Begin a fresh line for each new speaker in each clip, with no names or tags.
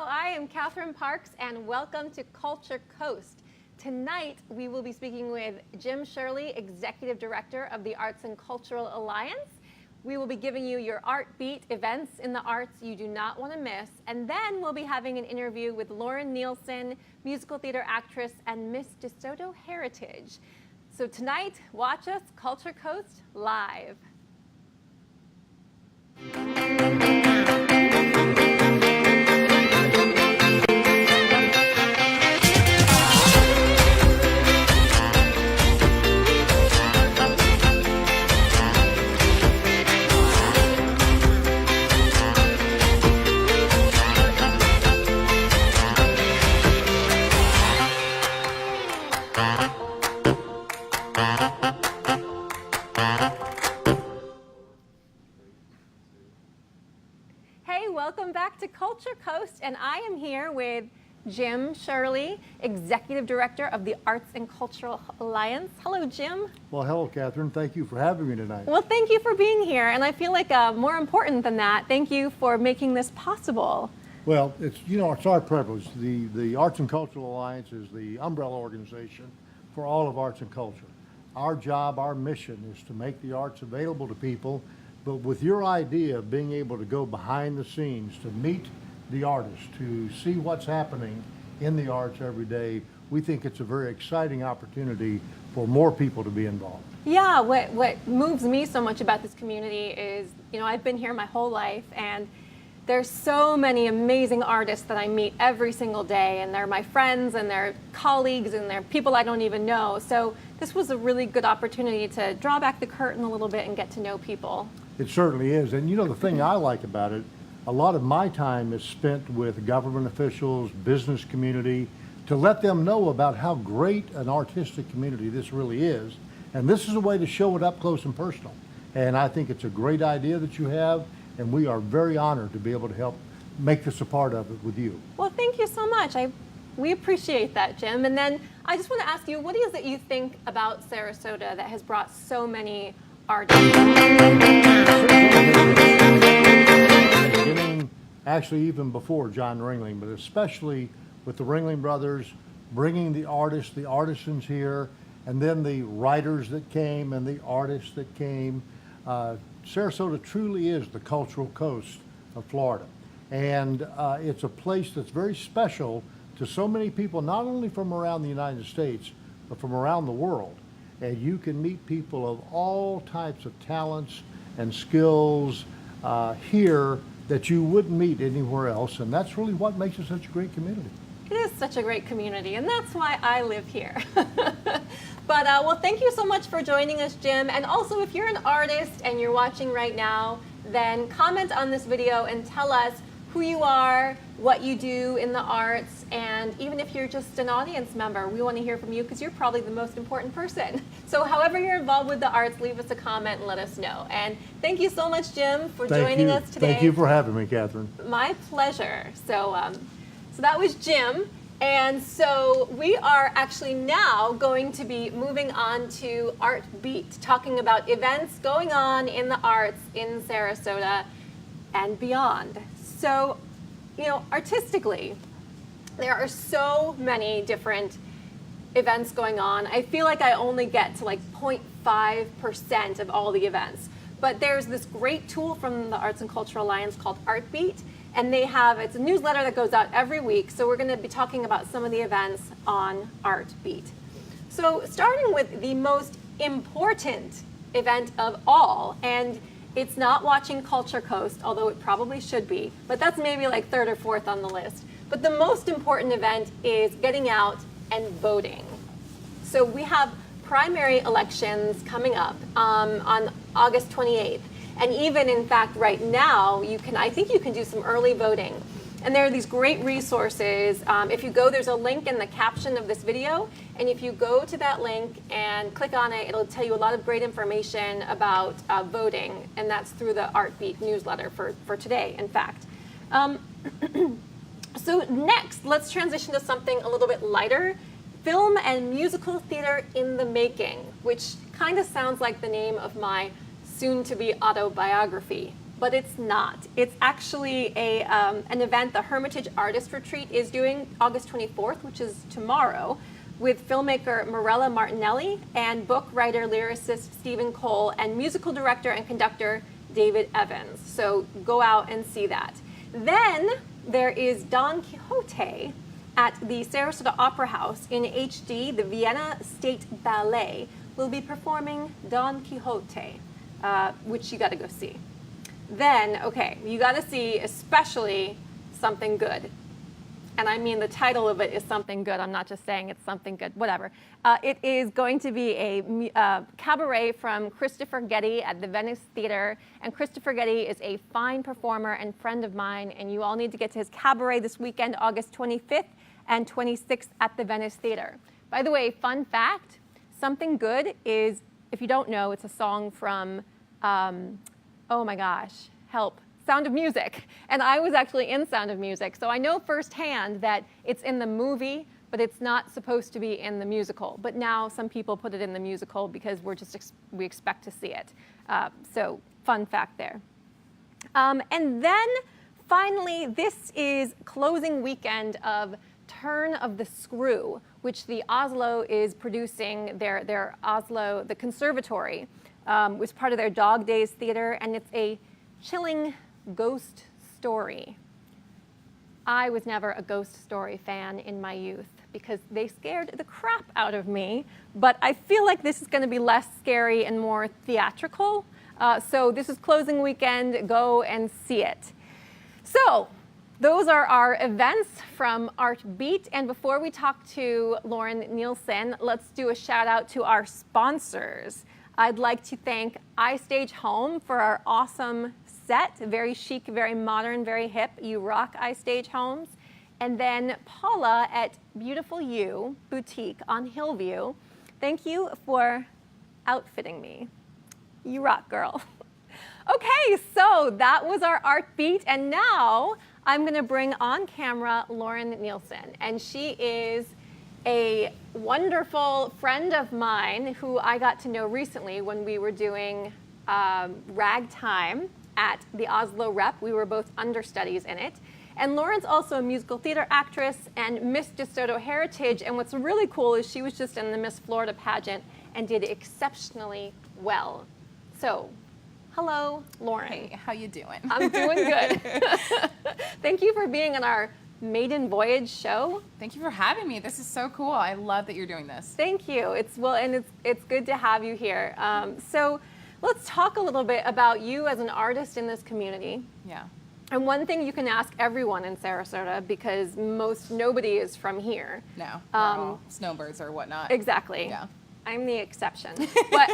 I am Catherine Parks, and welcome to Culture Coast. Tonight, we will be speaking with Jim Shirley, Executive Director of the Arts and Cultural Alliance. We will be giving you your Art Beat events in the arts you do not want to miss. And then we'll be having an interview with Lauren Nielsen, musical theater actress and Miss DeSoto Heritage. So tonight, watch us, Culture Coast, live. Welcome back to Culture Coast, and I am here with Jim Shirley, Executive Director of the Arts and Cultural Alliance. Hello, Jim.
Well, hello, Catherine. Thank you for having me tonight.
Well, thank you for being here, and I feel like more important than that, thank you for making this possible.
Well, it's our privilege. The Arts and Cultural Alliance is the umbrella organization for all of arts and culture. Our job, our mission is to make the arts available to people. But with your idea of being able to go behind the scenes, to meet the artists, to see what's happening in the arts every day, we think it's a very exciting opportunity for more people to be involved.
Yeah, what moves me so much about this community is, I've been here my whole life, and there's so many amazing artists that I meet every single day, and they're my friends, and they're colleagues, and they're people I don't even know. So this was a really good opportunity to draw back the curtain a little bit and get to know people.
It certainly is. And the thing I like about it, a lot of my time is spent with government officials, business community, to let them know about how great an artistic community this really is. And this is a way to show it up close and personal. And I think it's a great idea that you have, and we are very honored to be able to help make this a part of it with you.
Well, thank you so much. We appreciate that, Jim. And then I just want to ask you, what is it you think about Sarasota that has brought so many artists?
Actually, even before John Ringling, but especially with the Ringling Brothers, bringing the artists, the artisans here, and then the writers that came and the artists that came. Sarasota truly is the cultural coast of Florida. And it's a place that's very special to so many people, not only from around the United States, but from around the world. And you can meet people of all types of talents and skills here that you wouldn't meet anywhere else, and that's really what makes it such a great community.
It is such a great community, and that's why I live here. But well, thank you so much for joining us, Jim. And also, if you're an artist and you're watching right now, then comment on this video and tell us who you are, what you do in the arts, and even if you're just an audience member, we want to hear from you because you're probably the most important person. So however you're involved with the arts, leave us a comment and let us know. And thank you so much, Jim, for joining us today.
Thank you for having me, Catherine.
My pleasure. So, so that was Jim. And so we are actually now going to be moving on to Art Beat, talking about events going on in the arts in Sarasota and beyond. So, artistically, there are so many different events going on. I feel like I only get to like 0.5% of all the events. But there's this great tool from the Arts and Cultural Alliance called Art Beat, and it's a newsletter that goes out every week. So we're going to be talking about some of the events on Art Beat. So starting with the most important event of all, and it's not watching Culture Coast, although it probably should be, but that's maybe like third or fourth on the list. But the most important event is getting out and voting. So we have primary elections coming up on August 28th. And even, in fact, right now, I think you can do some early voting. And there are these great resources. If you go, there's a link in the caption of this video. And if you go to that link and click on it, it'll tell you a lot of great information about voting. And that's through the Art Beat newsletter for today, in fact. So next, let's transition to something a little bit lighter. Film and musical theater in the making, which kind of sounds like the name of my soon-to-be autobiography. but it's not. It's actually an event the Hermitage Artist Retreat is doing August 24th, which is tomorrow, with filmmaker Morella Martinelli and book writer, lyricist Stephen Cole and musical director and conductor David Evans. So go out and see that. Then there is Don Quixote at the Sarasota Opera House in HD. The Vienna State Ballet will be performing Don Quixote, which you got to go see. Then, okay, you got to see especially Something Good. And I mean the title of it is Something Good. I'm not just saying it's something good, whatever. It is going to be a cabaret from Christopher Getty at the Venice Theater. And Christopher Getty is a fine performer and friend of mine. And you all need to get to his cabaret this weekend, August 25th and 26th at the Venice Theater. By the way, fun fact, Something Good is, if you don't know, it's a song from, oh my gosh, help. Sound of Music. And I was actually in Sound of Music, so I know firsthand that it's in the movie, but it's not supposed to be in the musical. But now some people put it in the musical because we expect to see it. So fun fact there. And then finally, this is closing weekend of Turn of the Screw, which the Oslo is producing. Their Oslo, the conservatory, was part of their Dog Days Theater, and it's a chilling ghost story. I was never a ghost story fan in my youth because they scared the crap out of me, but I feel like this is going to be less scary and more theatrical. So this is closing weekend. Go and see it. So those are our events from Art Beat. And before we talk to Lauren Nielsen, let's do a shout out to our sponsors. I'd like to thank iStage Home for our awesome set, very chic, very modern, very hip. You rock iStage Homes. And then Paula at Beautiful You Boutique on Hillview. Thank you for outfitting me. You rock, girl. Okay, so that was our Art Beat. And now I'm going to bring on camera Lauren Nielsen. And she is a wonderful friend of mine who I got to know recently when we were doing Ragtime at the Oslo Rep. We were both understudies in it. And Lauren's also a musical theater actress and Miss DeSoto Heritage. And what's really cool is she was just in the Miss Florida pageant and did exceptionally well. So, hello, Lauren.
Hey, how you doing?
I'm doing good. Thank you for being on our maiden voyage show.
Thank you for having me. This is so cool. I love that you're doing this.
Thank you. It's good to have you here. So let's talk a little bit about you as an artist in this community.
Yeah.
And one thing you can ask everyone in Sarasota, because nobody is from here.
No, we're all snowbirds or whatnot.
Exactly.
Yeah.
I'm the exception. But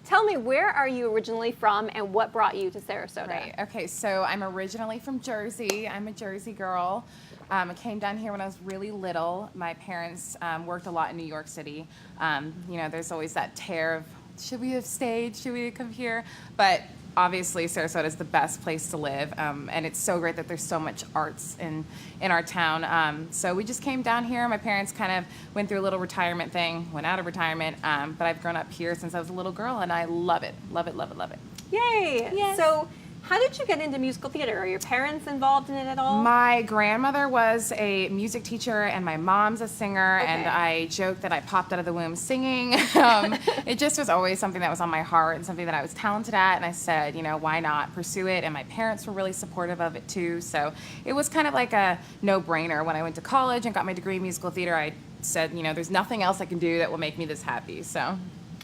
tell me, where are you originally from and what brought you to Sarasota?
Right. Okay, so I'm originally from Jersey. I'm a Jersey girl. I came down here when I was really little. My parents worked a lot in New York City. There's always that tear of, should we have stayed? Should we have come here? But obviously, Sarasota is the best place to live, and it's so great that there's so much arts in our town. So we just came down here. My parents kind of went through a little retirement thing, went out of retirement, but I've grown up here since I was a little girl, and I love it, love it, love it, love it.
Yay!
Yes.
So how did you get into musical theater? Are your parents involved in it at all?
My grandmother was a music teacher, and my mom's a singer,
Okay.
and I joke that I popped out of the womb singing. It just was always something that was on my heart and something that I was talented at, and I said, why not pursue it? And my parents were really supportive of it too, so it was kind of like a no-brainer. When I went to college and got my degree in musical theater, I said, there's nothing else I can do that will make me this happy, so.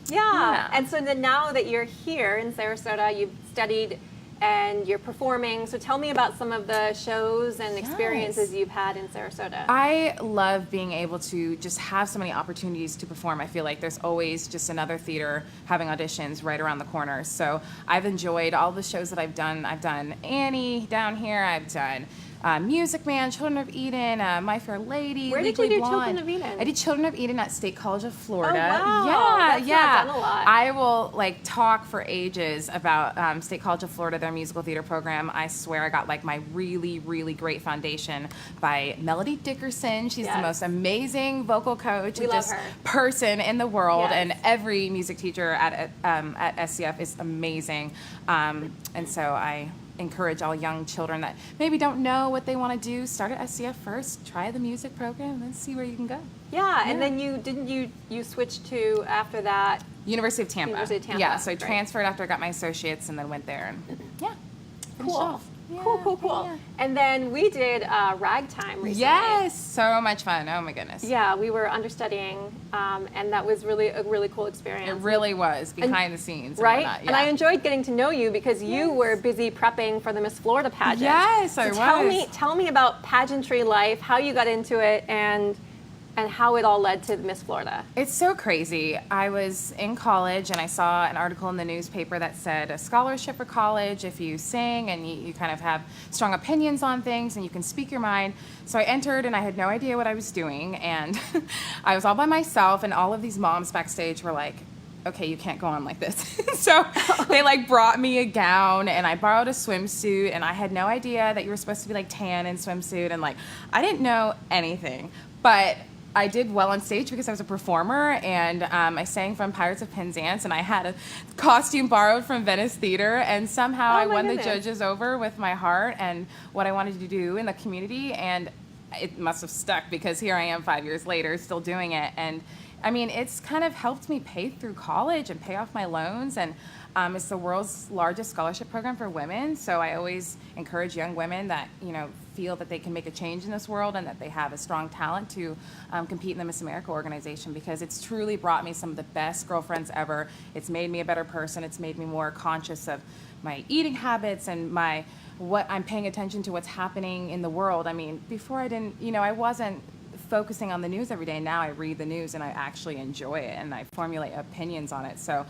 Yeah. And so then now that you're here in Sarasota, you've studied and you're performing. So tell me about some of the shows and experiences you've had in Sarasota.
I love being able to just have so many opportunities to perform. I feel like there's always just another theater having auditions right around the corner. So I've enjoyed all the shows that I've done. I've done Annie down here. I've done Music Man, Children of Eden, My Fair Lady,
Where did you
Legally
do
Blonde.
Children of Eden?
I did Children of Eden at State College of Florida.
Oh, wow.
Yeah,
That's
yeah.
not done a lot.
I will like talk for ages about State College of Florida, their musical theater program. I swear I got like my really, really great foundation by Melody Dickerson. She's the
Yes.
most amazing vocal coach
We
and
love
just
her.
person in the world.
Yes.
And every music teacher at SCF is amazing. And so I encourage all young children that maybe don't know what they want to do, start at SCF first, try the music program, and then see where you can go.
Yeah, and then you switched to after that.
University of Tampa.
University of Tampa,
Yeah, so I
right.
transferred after I got my associates and then went there and yeah. finished
Cool.
off. Yeah,
Cool.
yeah.
And then we did ragtime recently.
Yes, so much fun. Oh my goodness.
Yeah, we were understudying, and that was really a really cool experience.
It really was behind the scenes.
Right?
And, whatnot,
And I
yeah.
enjoyed getting to know you because you were busy prepping for the Miss Florida pageant.
Yes, I was.
Tell me about pageantry life, how you got into it, and how it all led to Miss Florida.
It's so crazy. I was in college and I saw an article in the newspaper that said a scholarship for college if you sing and you kind of have strong opinions on things and you can speak your mind. So I entered and I had no idea what I was doing, and I was all by myself, and all of these moms backstage were like, okay, you can't go on like this. So they like brought me a gown and I borrowed a swimsuit, and I had no idea that you were supposed to be like tan in swimsuit, and like I didn't know anything, but I did well on stage because I was a performer, and I sang from Pirates of Penzance, and I had a costume borrowed from Venice Theater, and somehow
Oh
I
my
won
goodness.
the judges over with my heart and what I wanted to do in the community, and it must have stuck because here I am 5 years later still doing it. And I mean, it's kind of helped me pay through college and pay off my loans, and it's the world's largest scholarship program for women. So I always encourage young women that, you know, feel that they can make a change in this world and that they have a strong talent to compete in the Miss America organization, because it's truly brought me some of the best girlfriends ever. It's made me a better person. It's made me more conscious of my eating habits and what I'm paying attention to, what's happening in the world. I mean, before I didn't, you know, I wasn't focusing on the news every day. Now I read the news and I actually enjoy it and I formulate opinions on it. So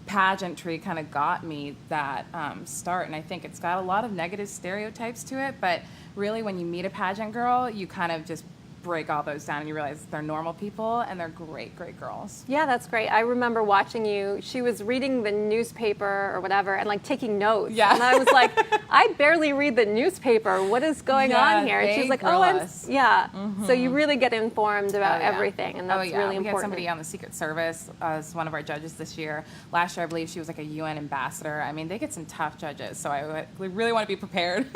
pageantry kind of got me that start, and I think it's got a lot of negative stereotypes to it, but really when you meet a pageant girl, you kind of just break all those down and you realize they're normal people and they're great, great girls.
Yeah, that's great. I remember watching you. She was reading the newspaper or whatever and like taking notes.
Yeah.
And I was like, I barely read the newspaper. What is going
Yeah,
on here? And she was
they
like,
grill
oh,
us.
yeah. So you really get informed about
Oh, yeah.
everything, and that's really
We had
important.
somebody on the Secret Service as one of our judges this year. Last year, I believe she was like a UN ambassador. I mean, they get some tough judges, so we really want to be prepared.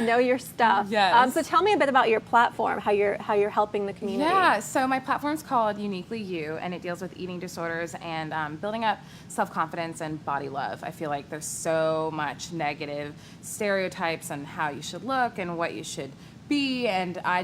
Know your stuff.
Yes.
So tell me a bit about your platform, how you're helping the community.
Yeah, so my platform's called Uniquely You, and it deals with eating disorders and building up self-confidence and body love. I feel like there's so much negative stereotypes on how you should look and what you should be, and I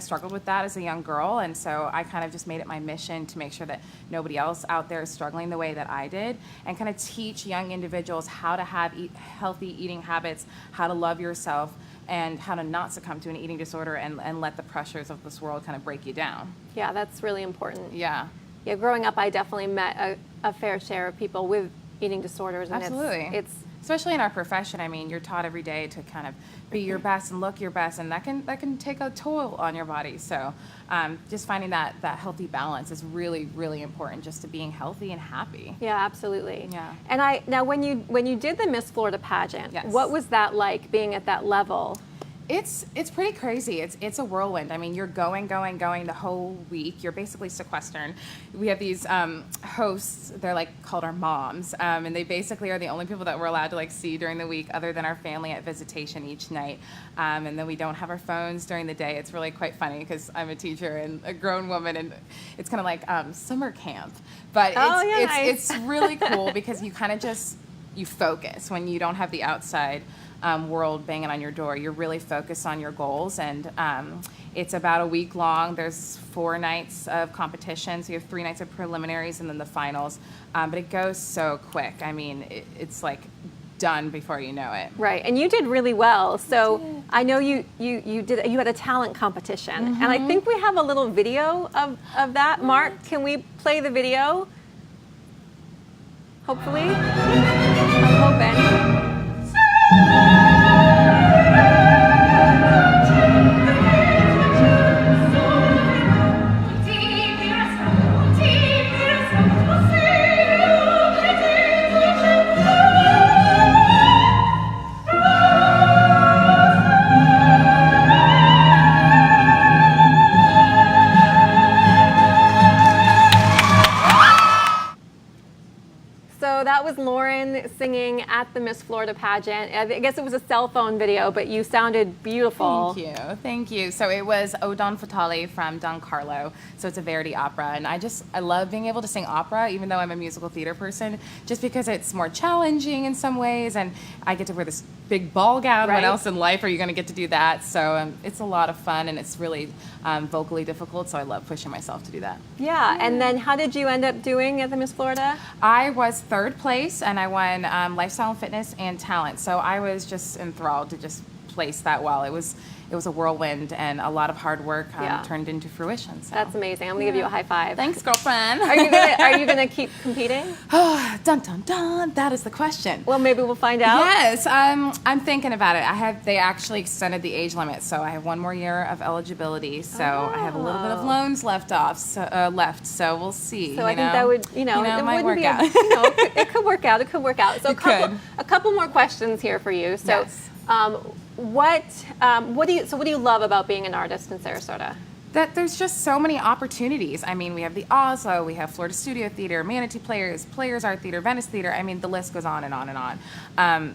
struggled with that as a young girl, and so I kind of just made it my mission to make sure that nobody else out there is struggling the way that I did, and kind of teach young individuals how to have healthy eating habits, how to love yourself, and how to not succumb to an eating disorder and let the pressures of this world kind of break you down.
Yeah, that's really important.
Yeah.
Yeah, growing up, I definitely met a fair share of people with eating disorders, and
Absolutely.
it's
Especially in our profession, I mean, you're taught every day to kind of be your best and look your best, and that can take a toll on your body. So just finding that healthy balance is really, really important, just to being healthy and happy.
yeah, absolutely.
Yeah.
And now when you did the Miss Florida pageant,
Yes.
what was that like being at that level?
It's pretty crazy. It's a whirlwind. I mean, you're going the whole week. You're basically sequestered. We have these hosts. They're like called our moms, and they basically are the only people that we're allowed to like see during the week, other than our family at visitation each night. And then we don't have our phones during the day. It's really quite funny because I'm a teacher and a grown woman, and it's kind of like summer camp. But
Oh, yeah, nice.
it's really cool because you kind of you focus when you don't have the outside world banging on your door. You're really focused on your goals, and it's about a week long. There's 4 nights of competition, so you have 3 nights of preliminaries and then the finals. But it goes so quick. I mean, it's like done before you know it.
Right, and you did really well. So I know you had a talent competition, and I think we have a little video of that. Mark, can we play the video? Hopefully, I'm hoping. at the Miss Florida pageant. I guess it was a cell phone video, but you sounded beautiful.
Thank you. So it was O Don Fatale from Don Carlo. So it's a Verdi opera, and I love being able to sing opera, even though I'm a musical theater person, just because it's more challenging in some ways, and I get to wear this big ball gown.
Right.
When else in life are you going to get to do that? So it's a lot of fun, and it's really vocally difficult, so I love pushing myself to do that.
Yeah, and then how did you end up doing at the Miss Florida?
I was third place, and I won lifestyle and fitness and talent. So I was just enthralled to just place that well. It was a whirlwind, and a lot of hard work turned into fruition. So.
That's amazing. I'm gonna give you a high five.
Thanks, girlfriend.
Are you gonna keep competing?
Dun dun dun. That is the question.
Well, maybe we'll find out.
Yes, I'm thinking about it. They actually extended the age limit, so I have one more year of eligibility. So I have a little bit of loans left. So we'll see.
So I think that would, it
might
wouldn't
work
be
out.
it could work out. It could work out. So a couple more questions here for you. So,
Yes.
what do you love about being an artist in Sarasota?
That there's just so many opportunities. I mean, we have the Oslo, we have Florida Studio Theater, Manatee Players Art Theater, Venice Theater. I mean, the list goes on and on and on.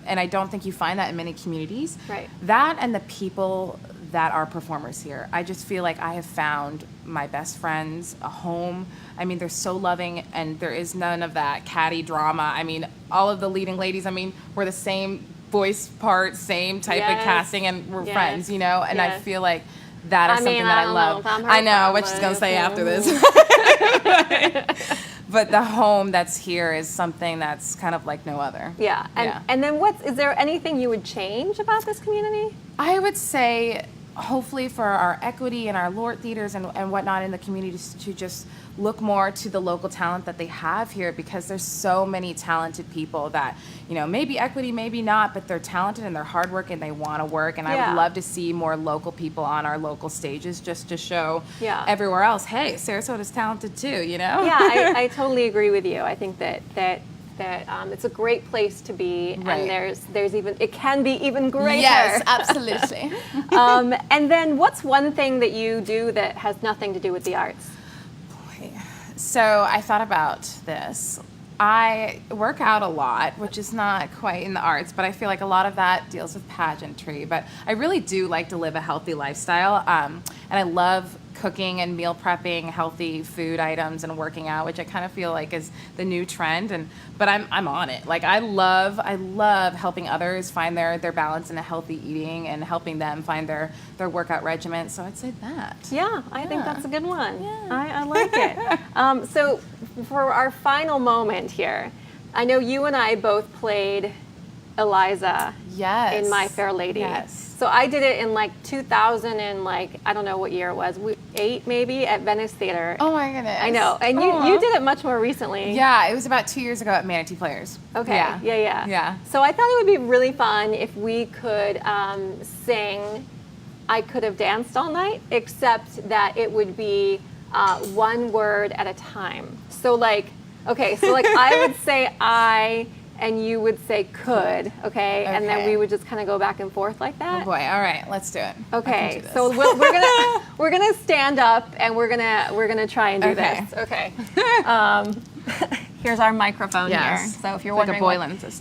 And I don't think you find that in many communities.
Right.
That and the people that are performers here. I just feel like I have found my best friends, a home. I mean, they're so loving, and there is none of that catty drama. I mean, all of the leading ladies, we're the same voice part, same type of casting, and we're friends, And I feel like that is something that I love. I know what she's gonna say after this. But the home that's here is something that's kind of like no other.
Yeah. And then is there anything you would change about this community?
I would say, hopefully for our equity and our Lord theaters and whatnot in the community, to just look more to the local talent that they have here, because there's so many talented people that, maybe equity, maybe not, but they're talented and they're hardworking and they want to work. And I would love to see more local people on our local stages, just to show everywhere else, hey, Sarasota's talented too,
Yeah, I totally agree with you. I think that it's a great place to be,
Right.
and there's even, it can be even greater.
Yes, absolutely.
And then what's one thing that you do that has nothing to do with the arts?
So I thought about this. I work out a lot, which is not quite in the arts, but I feel like a lot of that deals with pageantry. But I really do like to live a healthy lifestyle, and I love cooking and meal prepping healthy food items and working out, which I kind of feel like is the new trend. But I'm on it. Like I love helping others find their balance in a healthy eating and helping them find their workout regimen. So I'd say that.
Yeah, I think that's a good one.
Yeah.
I like it. So for our final moment here, I know you and I both played Eliza in My Fair Lady.
Yes.
So I did it in like 2000 and I don't know what year it was, 8 maybe, at Venice Theater.
Oh my goodness.
I know. And you did it much more recently.
Yeah, it was about 2 years ago at Manatee Players.
Okay. Yeah.
Yeah.
So I thought it would be really fun if we could sing I Could Have Danced All Night, except that it would be one word at a time. So I would say I, and you would say could, okay? And then we would just kind of go back and forth like that.
Oh boy! All right, let's do it.
Okay,
do this.
so we're gonna stand up and we're gonna try and do this. Okay. Here's our microphone here. So if you're wondering,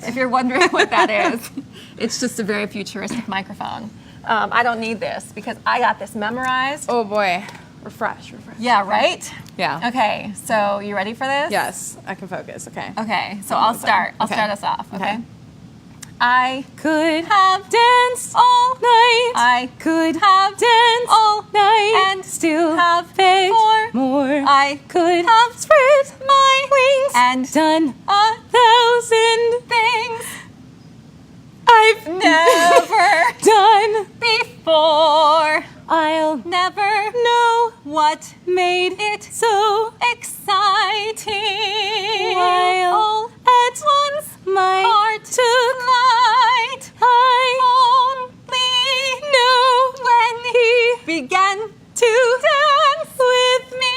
if
you're wondering what that is, it's just a very futuristic microphone. I don't need this because I got this memorized.
Oh boy, refresh.
Yeah, right?
Yeah.
Okay, so you ready for this?
Yes, I can focus. Okay.
Okay, so I'll start. I'll start us off. Okay. I
could have danced all night.
I
could have danced all night
and
still
have
begged
for
more.
I
could have spread my wings
and
done
1,000 things
I've
never
done
before.
I'll
Never
know
what
made
it
so
exciting.
while
All
at once my
heart
took
flight.
I
Only
know
when
he
began
to
dance
with
me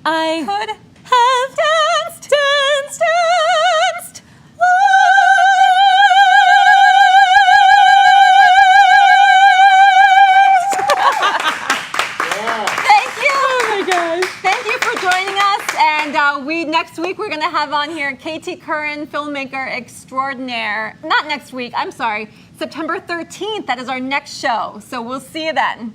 I
could
have danced.
Thank you.
Oh my gosh.
Thank you for joining us. And next week we're going to have have on here Katie Curran, filmmaker extraordinaire. Not next week, I'm sorry, September 13th. That is our next show. So we'll see you then.